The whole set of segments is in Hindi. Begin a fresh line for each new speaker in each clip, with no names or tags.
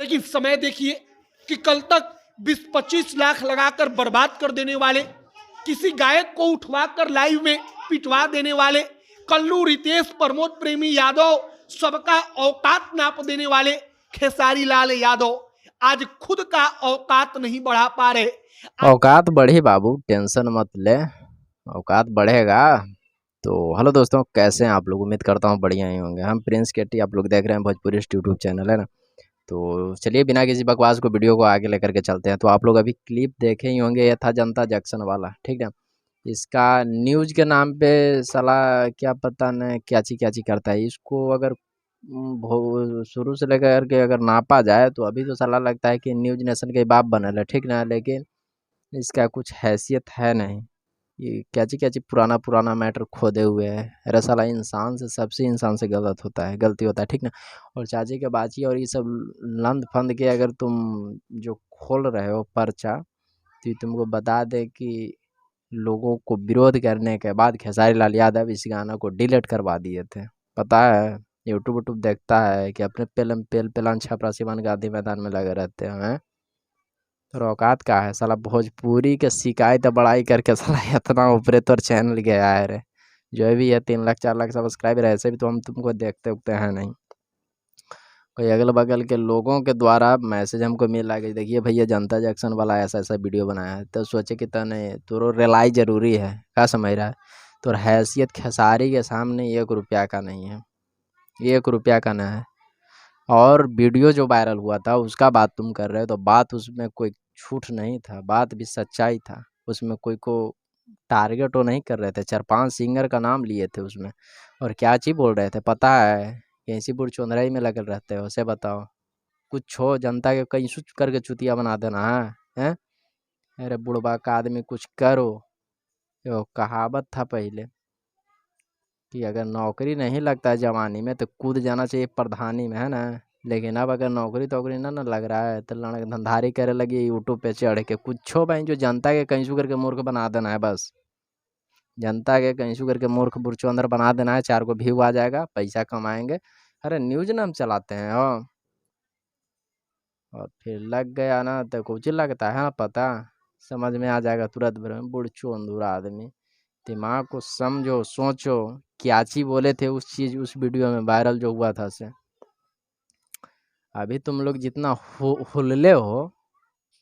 लेकिन समय देखिए कि कल तक 20-25 लाख लगाकर बर्बाद कर देने वाले, किसी गायक को उठवाकर लाइव में पिटवा देने वाले, कल्लू रितेश प्रमोद प्रेमी यादव सबका औकात नाप देने वाले खेसारी लाल यादव आज खुद का औकात नहीं बढ़ा पा रहे।
औकात बढ़े बाबू, टेंशन मत ले, औकात बढ़ेगा। तो हेलो दोस्तों, कैसे हैं आप लोग? उम्मीद करता हूँ बढ़िया ही होंगे। हम प्रिंस केटी, आप लोग देख रहे हैं भोजपुरी यूट्यूब चैनल है ना। तो चलिए बिना किसी बकवास को वीडियो को आगे लेकर के चलते हैं। तो आप लोग अभी क्लिप देखे ही होंगे, ये था जनता जंक्शन वाला, ठीक है। इसका न्यूज के नाम पे साला क्या पता न क्या ची करता है। इसको अगर शुरू से लेकर के अगर नापा जाए तो अभी तो साला लगता है कि न्यूज नेशन के बाप बनल है, ठीक ना। लेकिन इसका कुछ हैसियत है नहीं। ये क्या ची पुराना पुराना मैटर खोदे हुए है। अरे साला इंसान से, सबसे इंसान से गलत होता है, गलती होता है, ठीक ना। और चाची के बाची और ये सब लंद फंद के अगर तुम जो खोल रहे हो पर्चा, तो ये तुमको बता दे कि लोगों को विरोध करने के बाद खेसारी लाल यादव इस गाना को डिलीट करवा दिए थे। पता है, यूट्यूब यूट्यूब देखता है कि अपने पेलन छपरा सिवान गांधी मैदान में लगे रहते हैं। तो औकात का है साला, भोजपुरी के शिकायत बड़ाई करके साला इतना ऊपरे तोर चैनल गया है रे। जो भी है 3 लाख 4 लाख सब्सक्राइबर, ऐसे भी तो हम तुमको देखते उगते हैं नहीं। कोई अगल बगल के लोगों के द्वारा मैसेज हमको मिला कि देखिए भैया जनता जंक्शन वाला ऐसा ऐसा वीडियो बनाया है। तो सोचे कि तने तोरो रिलाई जरूरी है, क्या समझ रहा है। तो हैसियत खेसारी के सामने 1 रुपया का नहीं है, 1 रुपया का ना है। और वीडियो जो वायरल हुआ था उसका बात तुम कर रहे हो, तो बात उसमें कोई झूठ नहीं था, बात भी सच्चाई था। उसमें कोई को टारगेट वो नहीं कर रहे थे, 4-5 सिंगर का नाम लिए थे उसमें। और क्या चीज बोल रहे थे पता है? कैसीपुर चौंधराई में लगल रहते हो, उसे बताओ। कुछ हो जनता के कहीं सुच करके चुतिया बना देना है, हैं? अरे बुढ़बा का आदमी कुछ करो। यो कहावत था पहले कि अगर नौकरी नहीं लगता है जवानी में तो कूद जाना चाहिए प्रधानी में, है ना। लेकिन अब अगर नौकरी तोकरी ना लग रहा है तो लड़क धंधारी करे लगी यूट्यूब पे चढ़ के कुछो भाई, जो जनता के कैंसू करके मूर्ख बना देना है बस। जनता के कैंसू करके मूर्ख बुरचो अंदर बना देना है, 4 को व्यू आ जाएगा, पैसा कमाएंगे। अरे न्यूज ना हम चलाते हैं और फिर लग गया ना तो कुछ लगता है ना, पता समझ में आ जाएगा तुरंत में। बुढ़चो अंधूरा आदमी, दिमाग को समझो, सोचो। क्या चीज बोले थे उस चीज, उस वीडियो में वायरल जो हुआ था से। अभी तुम लोग जितना हुल्ले हो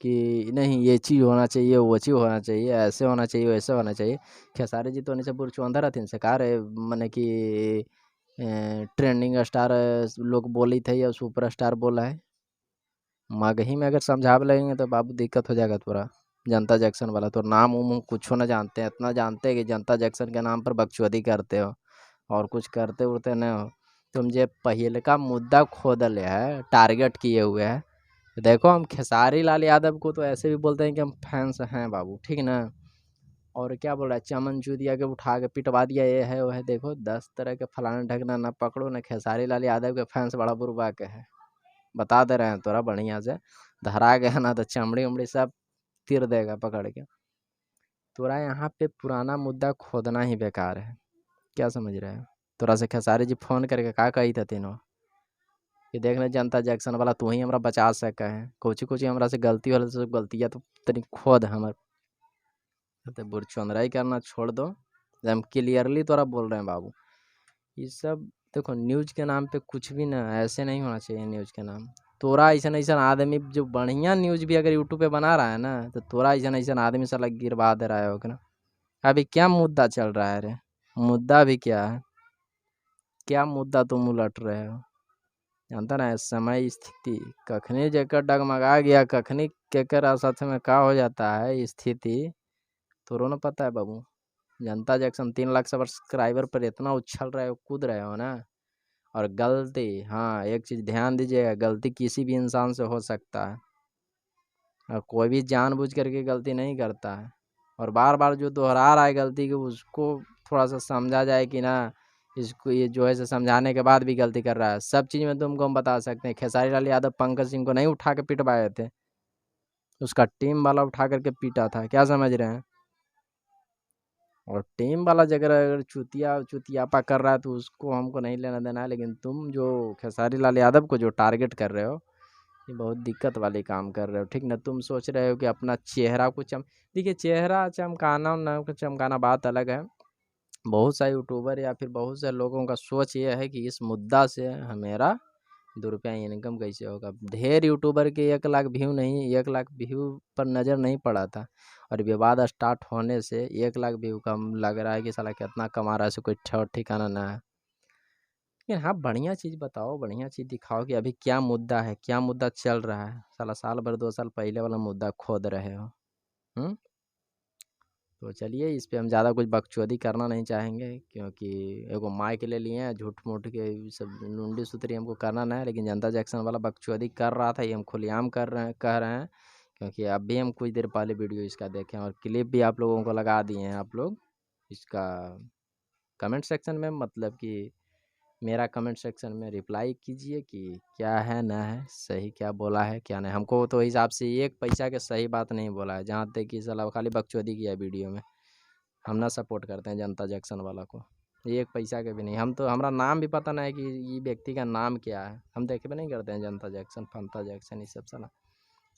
कि नहीं ये चीज होना चाहिए, वो चीज होना चाहिए, ऐसे होना चाहिए, वैसे होना चाहिए। खेसारी जी तो नहीं से बुरचो अंदर रहती से कहा रहे मैंने कि ट्रेंडिंग स्टार लोग बोली थे या सुपर स्टार बोला है। मगही में अगर समझा लगेंगे तो बाबू दिक्कत हो जाएगा थोड़ा। जनता जंक्शन वाला तो नाम उम कुछ ना जानते हैं, इतना जानते हैं कि जनता जंक्शन के नाम पर बकचोदी करते हो और कुछ करते उड़ते नहीं हो। तुम जे पहले का मुद्दा खोदल है, टारगेट किए हुए है। देखो हम खेसारी लाल यादव को तो ऐसे भी बोलते हैं कि हम फैंस हैं बाबू, ठीक ना। और क्या बोल रहा है, चमन चूतिया के उठा के पिटवा दिया, ये है वो है। देखो 10 तरह के फलाना ढकना ना पकड़ो ना, खेसारी लाल यादव के फैंस बड़ा बुरबा के है। बता दे रहे हैं तोरा बढ़िया से, धरा गया ना तो चमड़ी उमड़ी सब तीर देगा पकड़ के। तोरा यहाँ पे पुराना मुद्दा खोदना ही बेकार है, क्या समझ रहे हो। तोरा से खेसारी जी फोन करके का कही था तीनों कि देख ले जनता जंक्शन वाला तू ही हमरा बचा सके है, कोची कोची हमरा से गलती वाला सब गलतियाँ तो तनी खोद हमर। तो बुरचोंदराई करना छोड़ दो, हम क्लियरली तोरा बोल रहे हैं बाबू। ये सब देखो न्यूज के नाम पे कुछ भी ना, ऐसे नहीं होना चाहिए न्यूज के नाम। तोरा ऐसा ऐसा आदमी जो बढ़िया न्यूज भी अगर यूट्यूब पे बना रहा है ना, तो तोरा ऐसा आदमी साला गिरवा दे रहा है होगा ना। अभी क्या मुद्दा चल रहा है रे? मुद्दा भी क्या है, क्या मुद्दा तुम उलट रहे हो? जानता ना, समय स्थिति कखनी जेकर डगमगा गया, कखनी केकर साथ में का हो जाता है स्थिति, तोरो ना पता है बाबू। जनता जंक्शन 3 लाख सब्सक्राइबर पर इतना उछल रहे हो, कूद रहे हो ना। और गलती, हाँ एक चीज़ ध्यान दीजिएगा, गलती किसी भी इंसान से हो सकता है और कोई भी जानबूझ करके गलती नहीं करता है। और बार बार जो दोहरा रहा है गलती को, उसको थोड़ा सा समझा जाए कि ना, इसको ये जो है समझाने के बाद भी गलती कर रहा है। सब चीज़ में तुमको हम बता सकते हैं, खेसारी लाल यादव पंकज सिंह को नहीं उठा के पिटवाए थे, उसका टीम वाला उठा करके पीटा था, क्या समझ रहे हैं। और टीम वाला जगह अगर चुतियापा कर रहा है तो उसको हमको नहीं लेना देना है। लेकिन तुम जो खेसारी लाल यादव को जो टारगेट कर रहे हो, ये बहुत दिक्कत वाले काम कर रहे हो, ठीक ना। तुम सोच रहे हो कि अपना चेहरा को देखिए, चेहरा चमकाना ना चमकाना बात अलग है। बहुत सारे यूट्यूबर या फिर बहुत से लोगों का सोच ये है कि इस मुद्दा से मेरा ₹2 इनकम कैसे होगा। ढेर यूट्यूबर के 1 लाख व्यू नहीं, 1 लाख व्यू पर नज़र नहीं पड़ा था, और विवाद स्टार्ट होने से 1 लाख व्यू का लग रहा है कि साला कितना कमा रहा है, इसे कोई ठौर ठिकाना ना है। लेकिन हाँ, बढ़िया चीज़ बताओ, बढ़िया चीज़ दिखाओ कि अभी क्या मुद्दा है, क्या मुद्दा चल रहा है। साला साल भर 2 साल पहले वाला मुद्दा खोद रहे हो। तो चलिए, इस पे हम ज़्यादा कुछ बकचोदी करना नहीं चाहेंगे, क्योंकि एगो माइक ले लिए हैं, झूठ-मूठ के सब लुंडी-सुतरी हमको करना ना है। लेकिन जनता जैक्सन वाला बकचोदी कर रहा था, ये हम खुलेआम कह रहे हैं, क्योंकि अभी हम कुछ देर पहले वीडियो इसका देखे हैं, और क्लिप भी आप लोगों को लगा दिए हैं आप लोग। इसका कमेंट सेक्शन में, मतलब कि मेरा कमेंट सेक्शन में रिप्लाई कीजिए कि क्या है ना है, सही क्या बोला है क्या नहीं। हमको तो हिसाब से 1 पैसा के सही बात नहीं बोला है, जहाँ तक कि साला खाली बकचोदी किया है वीडियो में। हम ना सपोर्ट करते हैं जनता जैक्सन वाला को, 1 पैसा के भी नहीं। हम तो, हमारा नाम भी पता नहीं है कि ये व्यक्ति का नाम क्या है। हम देखबे नहीं करते हैं जनता जैक्सन, फंता जैक्सन, ये सब साला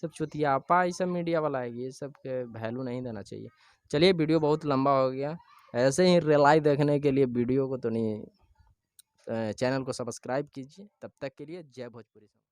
सब चुतियापा, ये सब मीडिया वाला है, ये सब के वैल्यू नहीं देना चाहिए। चलिए, वीडियो बहुत लंबा हो गया। ऐसे ही रिलाई देखने के लिए वीडियो को तो नहीं, चैनल को सब्सक्राइब कीजिए। तब तक के लिए जय भोजपुरी।